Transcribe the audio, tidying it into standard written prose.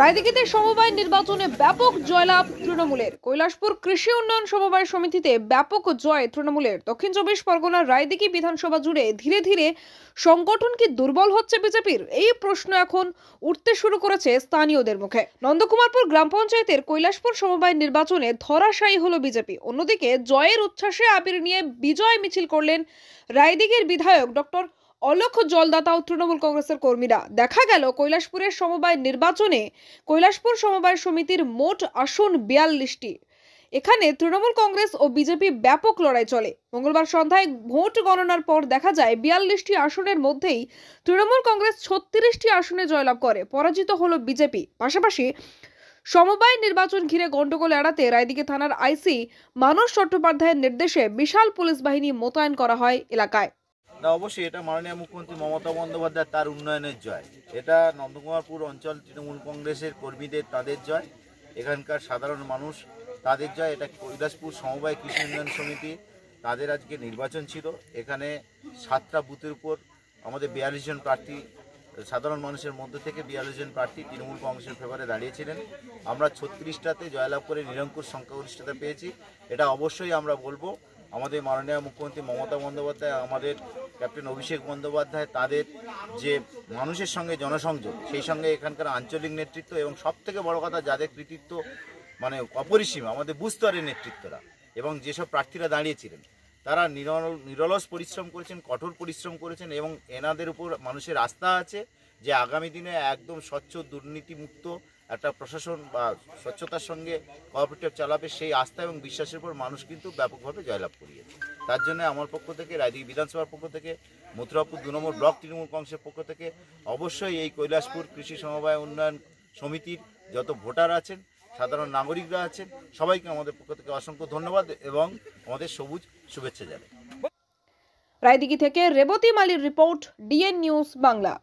রায়দিঘিতে সমবায় নির্বাচনে ব্যাপক জয়লাভ তৃণমূলের। কৈলাসপুর কৃষি উন্নয়ন সমবায় সমিতিতে ব্যাপক জয় তৃণমূলের। দক্ষিণ চব্বিশ পরগনার রায়দিঘি বিধানসভা জুড়ে ধীরে ধীরে সংগঠন কি দুর্বল হচ্ছে বিজেপির, এই প্রশ্ন এখন উঠতে শুরু করেছে স্থানীয়দের মুখে। নন্দকুমারপুর গ্রাম পঞ্চায়েতের কৈলাসপুর সমবায় নির্বাচনে ধরাশায়ী হলো বিজেপি। অন্যদিকে জয়ের উচ্ছ্বাসে আবির নিয়ে বিজয় মিছিল করলেন রায়দিঘির বিধায়ক ডক্টর অলোক জলদাতা ও তৃণমূল কংগ্রেসের কর্মীরা। দেখা গেল কৈলাসপুরের সমবায় নির্বাচনে কৈলাসপুর সমবায় সমিতির মোট আসন 42টি। এখানে তৃণমূল কংগ্রেস ও বিজেপি ব্যাপক লড়াই চলে। মঙ্গলবার সন্ধ্যায় ভোট গণনার পর দেখা যায় 42টি আসনের মধ্যেই তৃণমূল কংগ্রেস 36টি আসনে জয়লাভ করে, পরাজিত হলো বিজেপি। পাশাপাশি সমবায় নির্বাচন ঘিরে গন্ডগোল এড়াতে রায়দিঘি থানার আইসি মানস চট্টোপাধ্যায়ের নির্দেশে বিশাল পুলিশ বাহিনী মোতায়েন করা হয় এলাকায়। না, অবশ্যই এটা মাননীয় মুখ্যমন্ত্রী মমতা বন্দ্যোপাধ্যায় তার উন্নয়নের জয়। এটা নন্দকুমারপুর অঞ্চল তৃণমূল কংগ্রেসের কর্মীদের তাদের জয়, এখানকার সাধারণ মানুষ তাদের জয়। এটা কৈলাসপুর সমবায় কৃষি উন্নয়ন সমিতি তাদের আজকে নির্বাচন ছিল। এখানে 7টা বুথের উপর আমাদের 42 জন প্রার্থী, সাধারণ মানুষের মধ্যে থেকে 42 জন প্রার্থী তৃণমূল কংগ্রেসের ফেভারে দাঁড়িয়েছিলেন। আমরা 36টাতে জয়লাভ করে নিরঙ্কুশ সংখ্যাগরিষ্ঠতা পেয়েছি। এটা অবশ্যই আমরা বলবো আমাদের মাননীয় মুখ্যমন্ত্রী মমতা বন্দ্যোপাধ্যায়, আমাদের ক্যাপ্টেন অভিষেক বন্দ্যোপাধ্যায়, তাদের যে মানুষের সঙ্গে জনসংযোগ, সেই সঙ্গে এখানকার আঞ্চলিক নেতৃত্ব এবং সবথেকে বড় কথা যাদের কৃতিত্ব মানে অপরিসীম, আমাদের বুথ স্তরের নেতৃত্বরা এবং যেসব প্রার্থীরা দাঁড়িয়েছিলেন তারা নিরলস পরিশ্রম করেছেন, কঠোর পরিশ্রম করেছেন এবং এনাদের উপর মানুষের আস্থা আছে যে আগামী দিনে একদম স্বচ্ছ দুর্নীতিমুক্ত একটা প্রশাসন বা স্বচ্ছতার সঙ্গে কোঅপারেটিভ চালাবে। সেই আস্থা এবং বিশ্বাসের উপর মানুষ কিন্তু ব্যাপকভাবে জয়লাভ করিয়েছে। তার জন্য আমার পক্ষ থেকে, রায়দিঘি বিধানসভার পক্ষ থেকে, মথুরাপুর 2 নম্বর ব্লক তৃণমূল কংগ্রেসের পক্ষ থেকে অবশ্যই এই কৈলাসপুর কৃষি সমবায় উন্নয়ন সমিতির যত ভোটার আছেন, সাধারণ নাগরিকরা আছেন, সবাইকে আমাদের পক্ষ থেকে অসংখ্য ধন্যবাদ এবং আমাদের সবুজ শুভেচ্ছা জানাই। রায়দিঘি থেকে রেবতী মালির রিপোর্ট, ডিএন নিউজ বাংলা।